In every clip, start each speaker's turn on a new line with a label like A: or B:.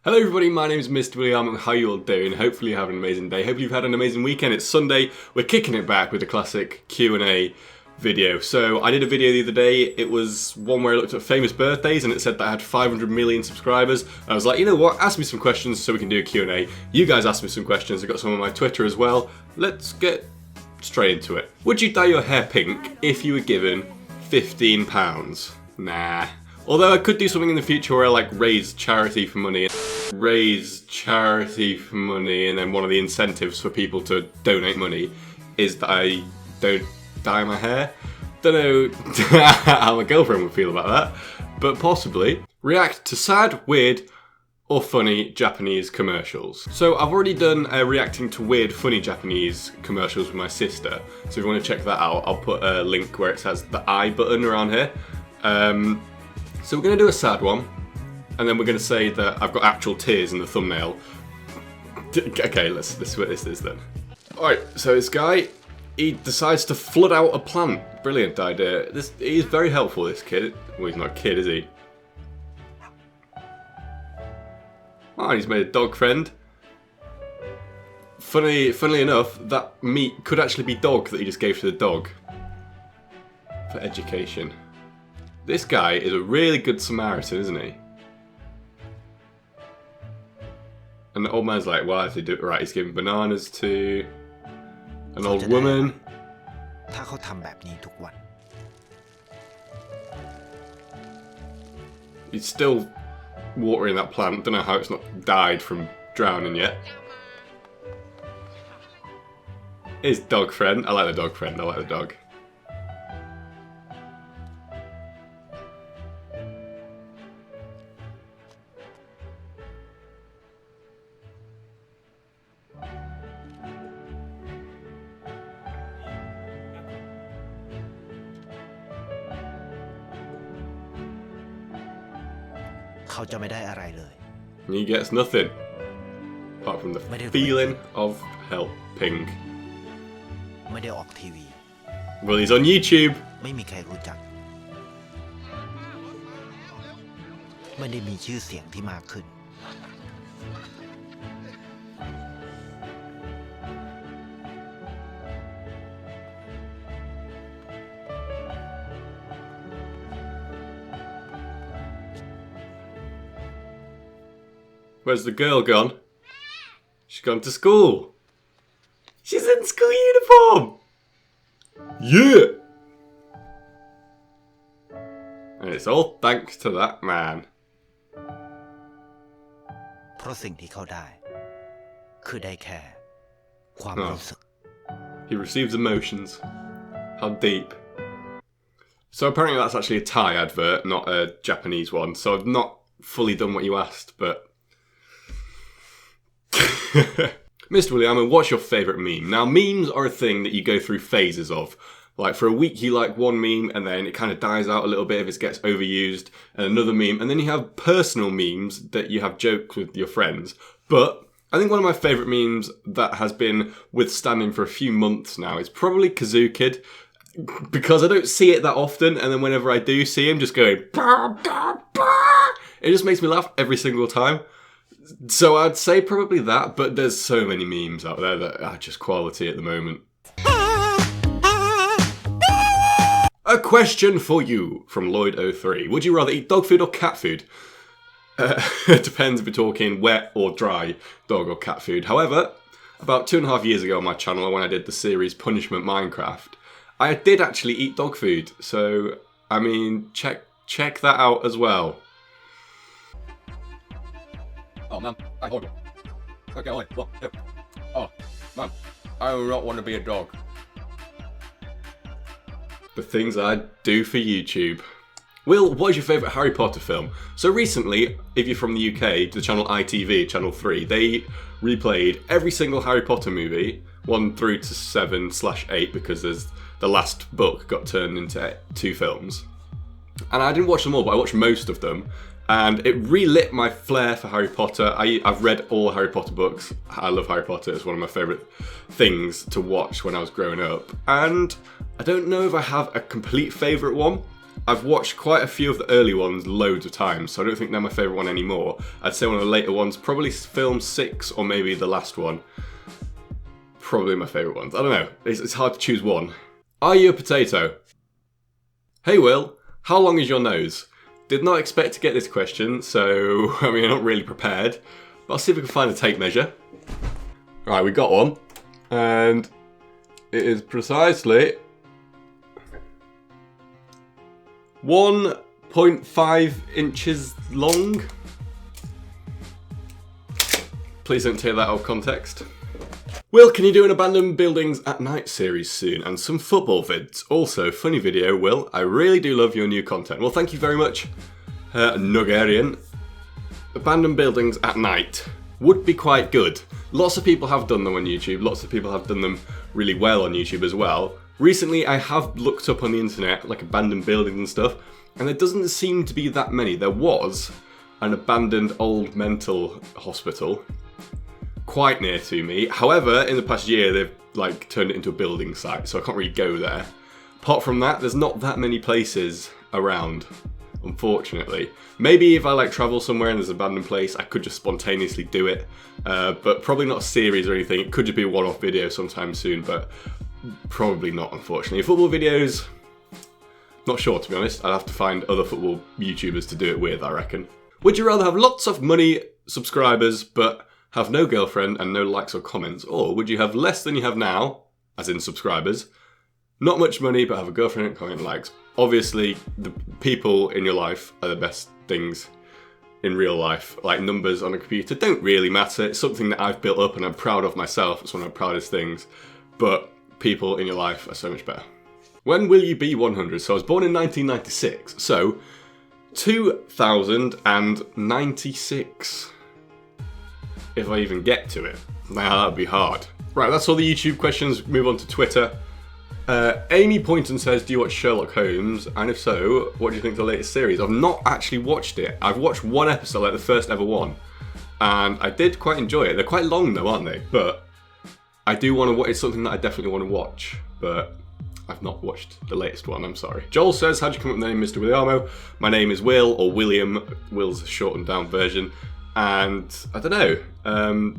A: Hello everybody, my name is Mr Williamo. How you all doing? Hopefully you're having an amazing day. Hopefully you've had an amazing weekend. It's Sunday. We're kicking it back with a classic Q&A video. So I did a video the other day. It was one where I looked at famous birthdays and it said that I had 500 million subscribers. I was like, you know what? Ask me some questions so we can do a Q&A. You guys asked me some questions. I got some on my Twitter as well. Let's get straight into it. Would you dye your hair pink if you were given £15? Nah. Although I could do something in the future where I like raise charity for money, and then one of the incentives for people to donate money is that I don't dye my hair. Don't know how my girlfriend would feel about that, but possibly. React to sad, weird, or funny Japanese commercials. So I've already done reacting to weird, funny Japanese commercials with my sister. So if you want to check that out, I'll put a link where it says the I button around here. So we're going to do a sad one, and then we're going to say that I've got actual tears in the thumbnail. Okay, let's see what this is then. Alright, so this guy, he decides to flood out a plant. Brilliant idea. He's very helpful, this kid. Well, he's not a kid, is he? Oh, he's made a dog friend. Funnily enough, that meat could actually be dog that he just gave to the dog. For education. This guy is a really good Samaritan, isn't he? And the old man's like, well, I have to do it right. He's giving bananas to an old woman. He's still watering that plant. Don't know how it's not died from drowning yet. His dog friend. I like the dog friend. I like the dog. He gets nothing apart from the feeling of helping. Well, he's on YouTube. Where's the girl gone? She's gone to school. She's in school uniform. Yeah. And it's all thanks to that man. Oh. He receives emotions. How deep. So apparently that's actually a Thai advert, not a Japanese one. So I've not fully done what you asked, but... Mr. Williamo, what's your favourite meme? Now, memes are a thing that you go through phases of. Like, for a week you like one meme, and then it kind of dies out a little bit if it gets overused, and another meme, and then you have personal memes that you have jokes with your friends. But I think one of my favourite memes that has been withstanding for a few months now is probably Kazoo Kid, because I don't see it that often, and then whenever I do see him just going, bah, bah, bah, it just makes me laugh every single time. So I'd say probably that, but there's so many memes out there that are just quality at the moment. A question for you from Lloyd03. Would you rather eat dog food or cat food? It depends if we're talking wet or dry dog or cat food. However, about 2.5 years ago on my channel, when I did the series Punishment Minecraft, I did actually eat dog food. So, I mean, check that out as well. Oh man, I hold it. Okay, hold it. Oh man, I do not want to be a dog. The things I do for YouTube. Will, what is your favourite Harry Potter film? So recently, if you're from the UK, the channel ITV, Channel 3, they replayed every single Harry Potter movie, 1 through to 7/8, because the last book got turned into 2 films. And I didn't watch them all, but I watched most of them. And it relit my flair for Harry Potter. I've read all the Harry Potter books. I love Harry Potter. It's one of my favourite things to watch when I was growing up. And I don't know if I have a complete favourite one. I've watched quite a few of the early ones loads of times, so I don't think they're my favourite one anymore. I'd say one of the later ones, probably film 6 or maybe the last one. Probably my favourite ones. I don't know. It's hard to choose one. Are you a potato? Hey Will, how long is your nose? Did not expect to get this question, so I mean I'm not really prepared. But I'll see if we can find a tape measure. Right, we got one. And it is precisely 1.5 inches long. Please don't take that out of context. Will, can you do an abandoned buildings at night series soon and some football vids? Also, funny video, Will. I really do love your new content. Well, thank you very much, Nugarian. Abandoned buildings at night would be quite good. Lots of people have done them on YouTube. Lots of people have done them really well on YouTube as well. Recently, I have looked up on the internet, like abandoned buildings and stuff, and there doesn't seem to be that many. There was an abandoned old mental hospital quite near to me. However, in the past year, they've like turned it into a building site, so I can't really go there. Apart from that, there's not that many places around, unfortunately. Maybe if I like travel somewhere and there's an abandoned place, I could just spontaneously do it. But probably not a series or anything. It could just be a one-off video sometime soon, but probably not, unfortunately. Football videos, not sure to be honest. I'd have to find other football YouTubers to do it with, I reckon. Would you rather have lots of money, subscribers, but have no girlfriend and no likes or comments? Or would you have less than you have now, as in subscribers, not much money but have a girlfriend and comment and likes? Obviously, the people in your life are the best things in real life. Like numbers on a computer don't really matter. It's something that I've built up and I'm proud of myself. It's one of my proudest things. But people in your life are so much better. When will you be 100? So I was born in 1996. So 2096. If I even get to it. Now that would be hard. Right, that's all the YouTube questions. Move on to Twitter. Amy Poynton says, do you watch Sherlock Holmes? And if so, what do you think of the latest series? I've not actually watched it. I've watched one episode, like the first ever one. And I did quite enjoy it. They're quite long though, aren't they? But I do want to watch, it's something that I definitely want to watch. But I've not watched the latest one, I'm sorry. Joel says, how'd you come up with the name Mr Williamo? My name is Will, or William. Will's a shortened down version. And I don't know,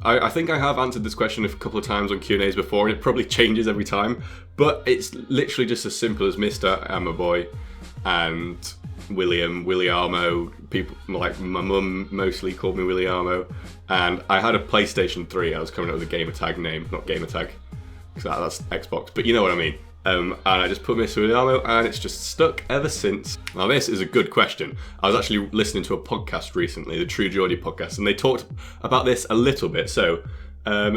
A: I think I have answered this question a couple of times on Q&As before, and it probably changes every time, but it's literally just as simple as Mr. I'm a boy, and Williamo, people like my mum mostly called me Williamo, and I had a PlayStation 3, I was coming up with a gamertag name, not gamertag, because that's Xbox, but you know what I mean. And I just put Mr. Williamo and it's just stuck ever since. Now this is a good question. I was actually listening to a podcast recently, the True Geordie podcast, and they talked about this a little bit. So,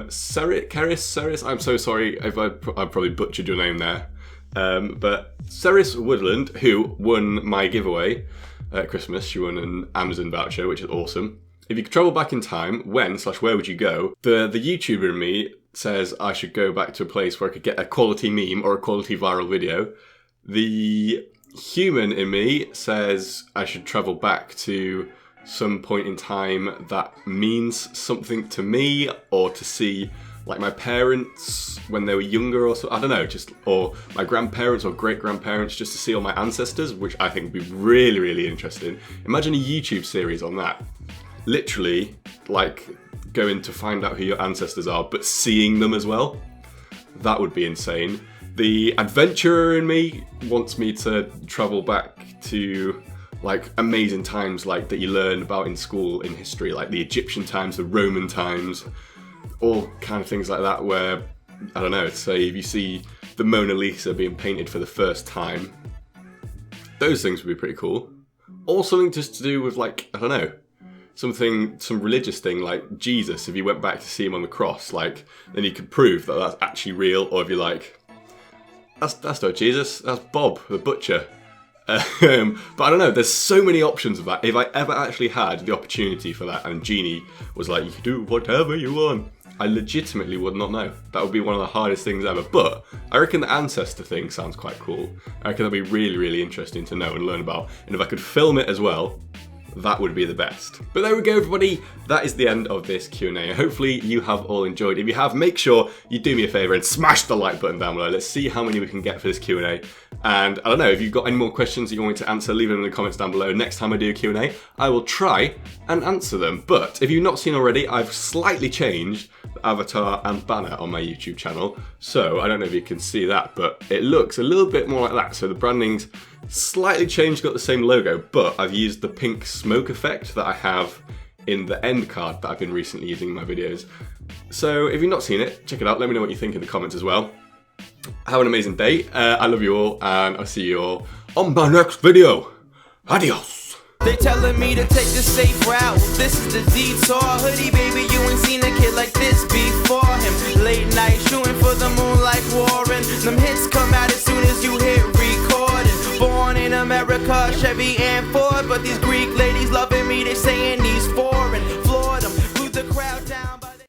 A: Ceris, I'm so sorry if I probably butchered your name there. But Ceris Woodland, who won my giveaway at Christmas, she won an Amazon voucher, which is awesome. If you could travel back in time, when/where would you go? The YouTuber in me says I should go back to a place where I could get a quality meme or a quality viral video. The human in me says I should travel back to some point in time that means something to me, or to see like my parents when they were younger, or so, I don't know, just, or my grandparents or great-grandparents, just to see all my ancestors, which I think would be really, really interesting. Imagine a YouTube series on that. Literally, like, going to find out who your ancestors are, but seeing them as well. That would be insane. The adventurer in me wants me to travel back to like amazing times like that you learn about in school in history, like the Egyptian times, the Roman times, all kind of things like that, where, I don't know, say if you see the Mona Lisa being painted for the first time, those things would be pretty cool. Or something just to do with, like, I don't know, some religious thing, like Jesus, if you went back to see him on the cross, like, then you could prove that that's actually real. Or if you're like, that's not Jesus, that's Bob, the butcher. But I don't know, there's so many options of that. If I ever actually had the opportunity for that and Genie was like, you can do whatever you want, I legitimately would not know. That would be one of the hardest things ever. But I reckon the ancestor thing sounds quite cool. I reckon that'd be really, really interesting to know and learn about. And if I could film it as well, that would be the best. But there we go, everybody. That is the end of this Q&A. Hopefully you have all enjoyed. If you have, make sure you do me a favour and smash the like button down below. Let's see how many we can get for this Q&A. And I don't know, if you've got any more questions that you want me to answer, leave them in the comments down below. Next time I do a Q&A, I will try and answer them. But if you've not seen already, I've slightly changed the avatar and banner on my YouTube channel. So I don't know if you can see that, but it looks a little bit more like that. So the branding's slightly changed, got the same logo, but I've used the pink smoke effect that I have in the end card that I've been recently using in my videos. So if you've not seen it, check it out. Let me know what you think in the comments as well. Have an amazing day. I love you all, and I'll see you all on my next video. Adios.
B: They telling me to take the safe route. This is the detour. Hoodie baby, you ain't seen a kid like this before him. Late night shooting for the moon like Warren. Them hits come out as soon as you hit recording. Born in America, Chevy and Ford, but these Greek ladies loving me, they saying he's foreign.